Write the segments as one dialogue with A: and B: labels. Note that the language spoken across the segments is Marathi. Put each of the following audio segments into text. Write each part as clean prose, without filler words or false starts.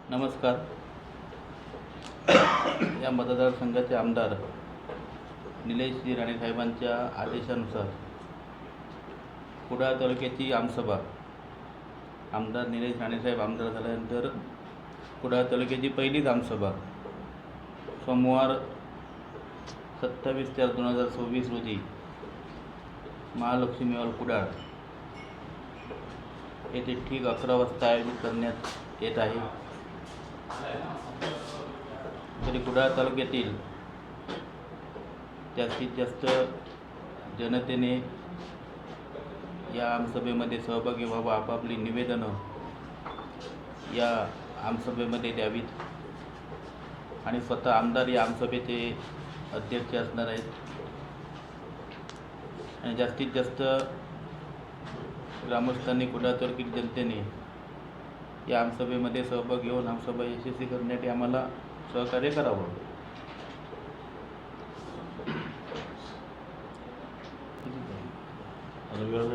A: नमस्कार. या मतदारसंघाचे आमदार निलेश राणेसाहेबांच्या आदेशानुसार कुडाळ तालुक्याची आमसभा, आमदार निलेश राणेसाहेब आमदार झाल्यानंतर कुडाळ तालुक्याची पहिलीच आमसभा सोमवार 27/4/2024 रोजी महालक्ष्मी हॉल कुडाळ येथे ठीक 11 वाजता आयोजित करण्यात येत आहे. तरी कुडाळ तालुक्यातील जास्तीत जास्त जनतेने या आमसभेमध्ये सहभागी व्हावा, आपापली निवेदनं या आमसभेमध्ये द्यावीत आणि स्वतः आमदार या आमसभेचे अध्यक्ष असणार आहेत. आणि जास्तीत जास्त ग्रामस्थांनी, कुडाळ तालुक्यातील जनतेने या आमसभेमध्ये सहभाग घेऊन आमसभा यशस्वी करण्यासाठी आम्हाला सहकार्य करावं.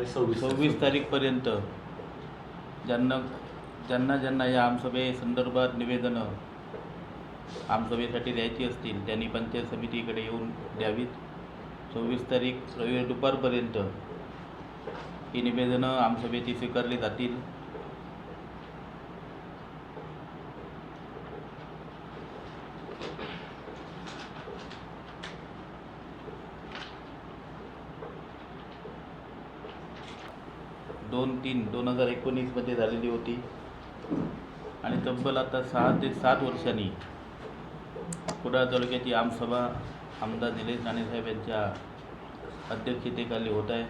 A: 26 तारीखपर्यंत ज्यांना या आमसभेसंदर्भात निवेदनं आमसभेसाठी द्यायची असतील त्यांनी पंचायत समितीकडे येऊन द्यावीत. 24 तारीख रविवारी दुपारपर्यंत ही निवेदनं आमसभेची स्वीकारली जातील. दोन 2019 मध्ये झालेली होती आणि तब्बल आता 6 ते 7 वर्षांनी कुडाळ तालुक्याची आमसभा आमदार निलेश राणेसाहेब यांच्या अध्यक्षतेखाली होत आहे.